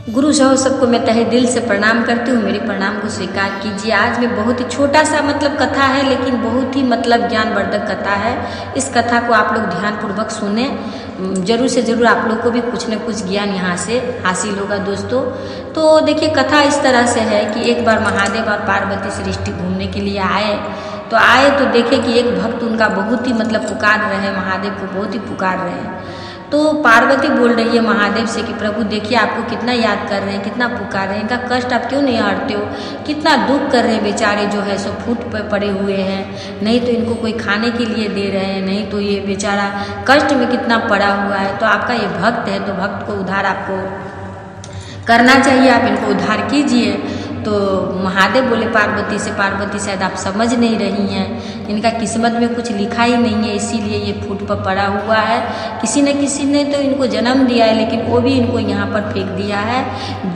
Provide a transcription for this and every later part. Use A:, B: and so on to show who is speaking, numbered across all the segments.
A: गुरु सहो सबको मैं तहे दिल से प्रणाम करती हूँ, मेरे प्रणाम को स्वीकार कीजिए। आज में बहुत ही छोटा सा कथा है, लेकिन बहुत ही ज्ञानवर्धक कथा है। इस कथा को आप लोग ध्यानपूर्वक सुने, जरूर से जरूर आप लोग को भी कुछ न कुछ ज्ञान यहाँ से हासिल होगा दोस्तों। तो देखिए, कथा इस तरह से है कि एक बार महादेव और पार्वती सृष्टि घूमने के लिए आए तो देखे कि एक भक्त उनका बहुत ही पुकार रहे, महादेव को बहुत ही पुकार रहे हैं। तो पार्वती बोल रही है महादेव से कि प्रभु देखिए, आपको कितना याद कर रहे हैं, कितना पुकार रहे हैं, इनका कष्ट आप क्यों नहीं हटते हो, कितना दुख कर रहे हैं बेचारे जो है सो फूट पे पड़े हुए हैं, नहीं तो इनको कोई खाने के लिए दे रहे हैं, नहीं तो ये बेचारा कष्ट में कितना पड़ा हुआ है। तो आपका ये भक्त है, तो भक्त को उद्धार आपको करना चाहिए, आप इनको उद्धार कीजिए। तो महादेव बोले पार्वती से, पार्वती शायद आप समझ नहीं रही हैं, इनका किस्मत में कुछ लिखा ही नहीं है, इसीलिए ये फूट पर पड़ा हुआ है। किसी न किसी ने तो इनको जन्म दिया है, लेकिन वो भी इनको यहाँ पर फेंक दिया है,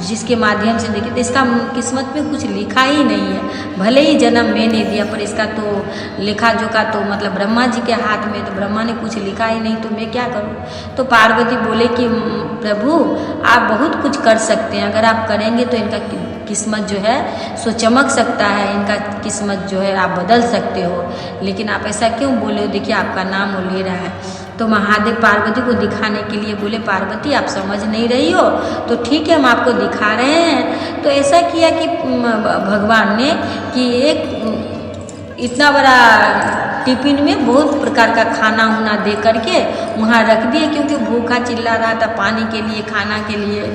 A: जिसके माध्यम से देखिए तो इसका किस्मत में कुछ लिखा ही नहीं है। भले ही जन्म मैंने दिया, पर इसका तो लेखा जोखा तो ब्रह्मा जी के हाथ में, तो ब्रह्मा ने कुछ लिखा ही नहीं, तो मैं क्या करूँ। तो पार्वती बोले कि प्रभु आप बहुत कुछ कर सकते हैं, अगर आप करेंगे तो इनका किस्मत जो है सो चमक सकता है, इनका किस्मत जो है आप बदल सकते हो, लेकिन आप ऐसा क्यों बोले हो, देखिए आपका नाम वो ले रहा है। तो महादेव पार्वती को दिखाने के लिए बोले पार्वती आप समझ नहीं रही हो, तो ठीक है हम आपको दिखा रहे हैं। तो ऐसा किया कि भगवान ने कि एक इतना बड़ा टिफिन में बहुत प्रकार का खाना उना दे करके वहाँ रख दिए, क्योंकि भूखा चिल्ला रहा था पानी के लिए, खाना के लिए,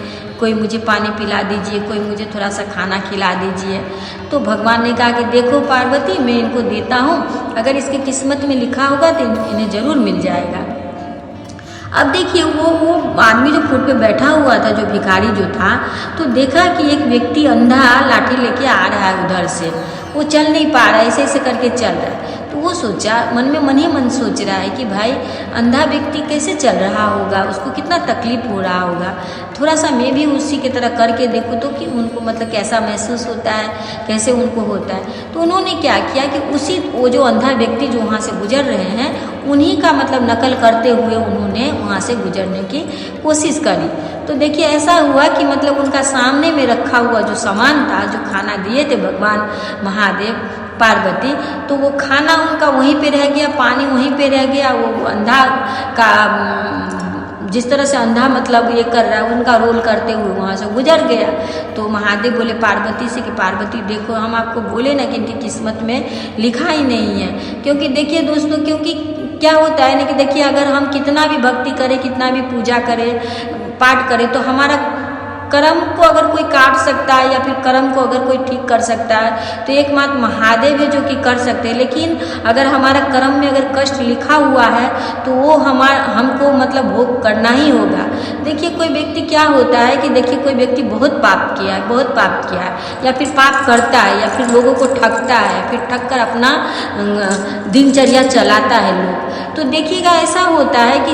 A: कोई मुझे पानी पिला दीजिए, कोई मुझे थोड़ा सा खाना खिला दीजिए। तो भगवान ने कहा कि देखो पार्वती मैं इनको देता हूँ, अगर इसकी किस्मत में लिखा होगा तो इन्हें ज़रूर मिल जाएगा। अब देखिए वो आदमी जो फूट पे बैठा हुआ था, जो भिखारी जो था, तो देखा कि एक व्यक्ति अंधा लाठी लेके आ रहा है उधर से, वो चल नहीं पा रहा है, ऐसे ऐसे करके चल रहा है। तो वो सोचा मन ही मन सोच रहा है कि भाई अंधा व्यक्ति कैसे चल रहा होगा, उसको कितना तकलीफ हो रहा होगा, थोड़ा सा मैं भी उसी की तरह करके देखूँ तो कि उनको कैसा महसूस होता है, कैसे उनको होता है। तो उन्होंने क्या किया कि वो जो अंधा व्यक्ति जो वहाँ से गुजर रहे हैं उन्हीं का नकल करते हुए उन्होंने वहाँ से गुजरने की कोशिश करी। तो देखिए ऐसा हुआ कि उनका सामने में रखा हुआ जो सामान था, जो खाना दिए थे भगवान महादेव पार्वती, तो वो खाना उनका वहीं पे रह गया, पानी वहीं पे रह गया। वो अंधा का जिस तरह से अंधा ये कर रहा है, उनका रोल करते हुए वहाँ से गुजर गया। तो महादेव बोले पार्वती से कि पार्वती देखो, हम आपको बोले ना कि इनकी किस्मत में लिखा ही नहीं है। क्योंकि देखिए दोस्तों, क्योंकि क्या होता है ना कि देखिए अगर हम कितना भी भक्ति करें, कितना भी पूजा करें, पाठ करें, तो हमारा कर्म को अगर कोई काट सकता है या फिर कर्म को अगर कोई ठीक कर सकता है तो एकमात्र महादेव है जो कि कर सकते हैं। लेकिन अगर हमारा कर्म में अगर कष्ट लिखा हुआ है तो वो हमको भोग करना ही होगा। देखिए कोई व्यक्ति क्या होता है कि देखिए कोई व्यक्ति बहुत पाप किया है या फिर पाप करता है या फिर लोगों को ठगता है, फिर ठग कर अपना दिनचर्या चलाता है लोग। तो देखिएगा ऐसा होता है कि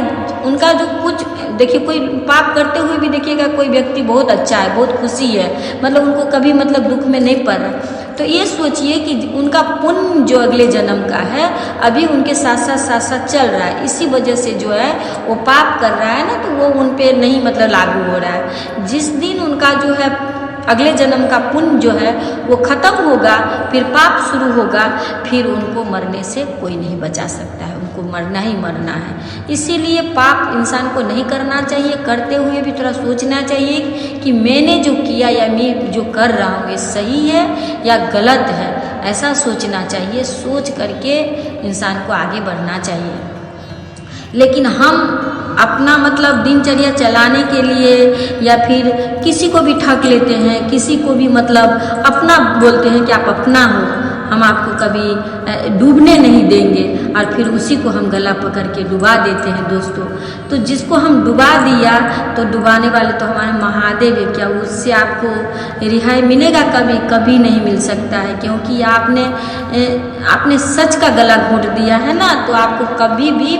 A: उनका जो कुछ देखिए कोई पाप करते हुए भी देखिएगा कोई व्यक्ति बहुत अच्छा है, बहुत खुशी है, उनको कभी दुख में नहीं पड़ रहा। तो ये सोचिए कि उनका पुण्य जो अगले जन्म का है अभी उनके साथ साथ चल रहा है, इसी वजह से जो है वो पाप कर रहा है ना, तो वो उन पे नहीं लागू हो रहा है। जिस दिन उनका जो है अगले जन्म का पुण्य जो है वो खत्म होगा, फिर पाप शुरू होगा, फिर उनको मरने से कोई नहीं बचा सकता है, उनको मरना ही मरना है। इसीलिए पाप इंसान को नहीं करना चाहिए, करते हुए भी थोड़ा सोचना चाहिए कि मैंने जो किया या मैं जो कर रहा हूँ ये सही है या गलत है, ऐसा सोचना चाहिए। सोच करके इंसान को आगे बढ़ना चाहिए। लेकिन हम अपना दिनचर्या चलाने के लिए या फिर किसी को भी ठग लेते हैं, किसी को भी अपना बोलते हैं कि आप अपना हो, हम आपको कभी डूबने नहीं देंगे, और फिर उसी को हम गला पकड़ के डुबा देते हैं दोस्तों। तो जिसको हम डुबा दिया तो डुबाने वाले तो हमारे महादेव है, क्या उससे आपको रिहाई मिलेगा? कभी नहीं मिल सकता है, क्योंकि आपने सच का गला घोंट दिया है ना, तो आपको कभी भी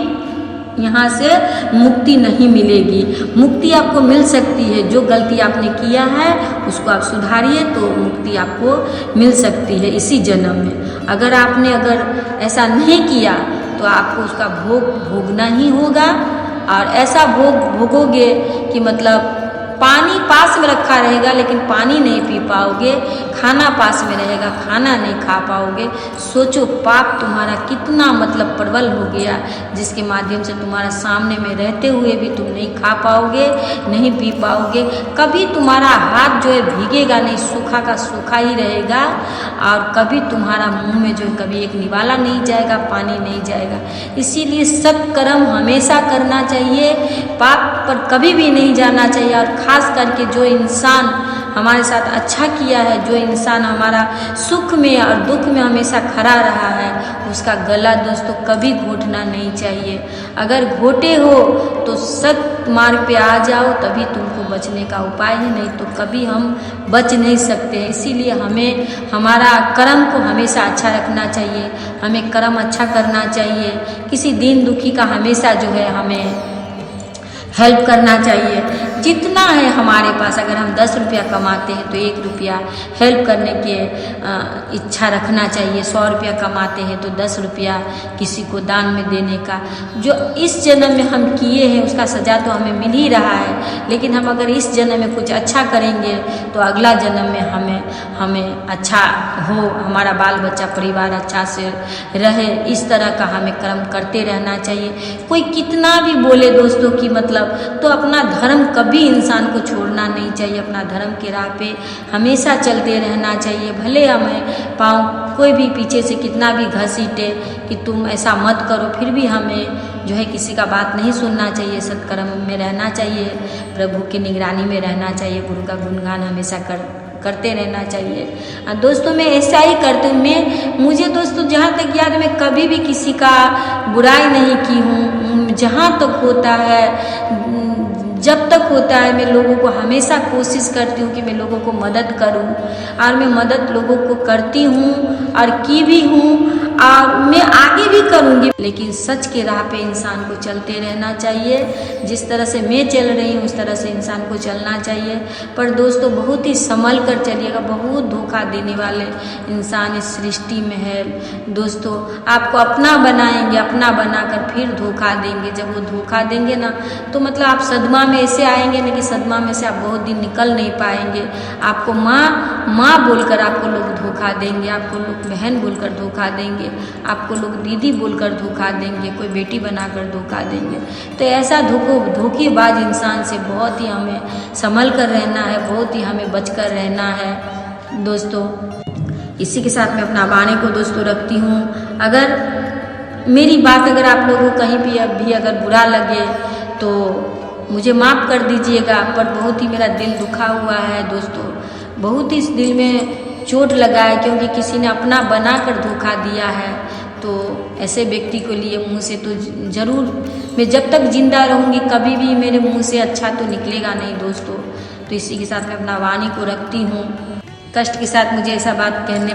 A: यहाँ से मुक्ति नहीं मिलेगी। मुक्ति आपको मिल सकती है, जो गलती आपने किया है उसको आप सुधारिए तो मुक्ति आपको मिल सकती है इसी जन्म में। अगर आपने ऐसा नहीं किया तो आपको उसका भोग भोगना ही होगा, और ऐसा भोग भोगोगे कि पानी पास में रखा रहेगा लेकिन पानी नहीं पी पाओगे, खाना पास में रहेगा खाना नहीं खा पाओगे। सोचो पाप तुम्हारा कितना मतलब प्रबल हो गया, जिसके माध्यम से तुम्हारा सामने में रहते हुए भी तुम नहीं खा पाओगे, नहीं पी पाओगे। कभी तुम्हारा हाथ जो है भीगेगा नहीं, सूखा का सूखा ही रहेगा। और कभी तुम्हारा मुंह में जो है कभी एक निवाला नहीं जाएगा, पानी नहीं जाएगा। इसीलिए सत्कर्म हमेशा करना चाहिए, पाप पर कभी भी नहीं जाना चाहिए। और ख़ास करके जो इंसान हमारे साथ अच्छा किया है, जो इंसान हमारा सुख में और दुख में हमेशा खड़ा रहा है, उसका गला दोस्तों कभी घोटना नहीं चाहिए। अगर घोटे हो तो सत मार्ग पे आ जाओ, तभी तुमको बचने का उपाय है, नहीं तो कभी हम बच नहीं सकते। इसीलिए हमें हमारा कर्म को हमेशा अच्छा रखना चाहिए, हमें कर्म अच्छा करना चाहिए। किसी दीन दुखी का हमेशा जो है हमें हेल्प करना चाहिए। जितना है हमारे पास, अगर हम 10 रुपया कमाते हैं तो 1 रुपया हेल्प करने की इच्छा रखना चाहिए। 100 रुपया कमाते हैं तो 10 रुपया किसी को दान में देने का। जो इस जन्म में हम किए हैं उसका सजा तो हमें मिल ही रहा है, लेकिन हम अगर इस जन्म में कुछ अच्छा करेंगे तो अगला जन्म में हमें अच्छा हो, हमारा बाल बच्चा परिवार अच्छा से रहे। इस तरह का हमें कर्म करते रहना चाहिए। कोई कितना भी बोले दोस्तों की मतलब, तो अपना धर्म कभी इंसान को छोड़ना नहीं चाहिए। अपना धर्म के राह पे हमेशा चलते रहना चाहिए। भले हमें पाँव कोई भी पीछे से कितना भी घसीटे कि तुम ऐसा मत करो, फिर भी हमें जो है किसी का बात नहीं सुनना चाहिए। सत्कर्म में रहना चाहिए, प्रभु की निगरानी में रहना चाहिए, गुरु का गुणगान हमेशा करते रहना चाहिए। दोस्तों मैं ऐसा ही करती हूँ। मुझे दोस्तों जहाँ तक याद है मैं कभी भी किसी का बुराई नहीं की हूँ। जहाँ तक होता है, जब तक होता है, मैं लोगों को हमेशा कोशिश करती हूँ कि मैं लोगों को मदद करूँ, और मैं मदद लोगों को करती हूँ और की भी हूँ, और मैं आगे भी करूँगी। लेकिन सच के राह पे इंसान को चलते रहना चाहिए। जिस तरह से मैं चल रही हूँ उस तरह से इंसान को चलना चाहिए। पर दोस्तों बहुत ही संभल कर चलिएगा, बहुत धोखा देने वाले इंसान इस सृष्टि में है। दोस्तों आपको अपना बनाएंगे, अपना बनाकर फिर धोखा देंगे। जब वो धोखा देंगे ना तो मतलब आप सदमा में ऐसे आएंगे ना कि सदमा में से आप बहुत दिन निकल नहीं पाएंगे। आपको माँ बोलकर आपको लोग धोखा देंगे, आपको लोग बहन बोलकर धोखा देंगे, आपको लोग दीदी बोलकर धोखा देंगे, कोई बेटी बनाकर धोखा देंगे। तो ऐसा धोखेबाज इंसान से बहुत ही हमें संभल कर रहना है, बहुत ही हमें बच कर रहना है। दोस्तों इसी के साथ मैं अपना वाणी को दोस्तों रखती हूँ। अगर मेरी बात अगर आप लोगों को कहीं भी अगर बुरा लगे तो मुझे माफ़ कर दीजिएगा। पर बहुत ही मेरा दिल दुखा हुआ है दोस्तों, बहुत ही इस दिल में चोट लगा है, क्योंकि किसी ने अपना बनाकर धोखा दिया है। तो ऐसे व्यक्ति को लिए मुँह से तो ज़रूर मैं जब तक जिंदा रहूँगी कभी भी मेरे मुँह से अच्छा तो निकलेगा नहीं दोस्तों। तो इसी के साथ मैं अपना वाणी को रखती हूँ। कष्ट के साथ मुझे ऐसा बात कहने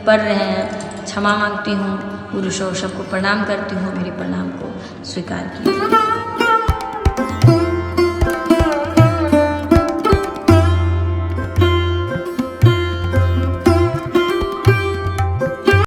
A: पड़ रहे हैं, क्षमा मांगती हूँ। गुरु सबको प्रणाम करती हूँ, मेरे प्रणाम को स्वीकार कीजिए।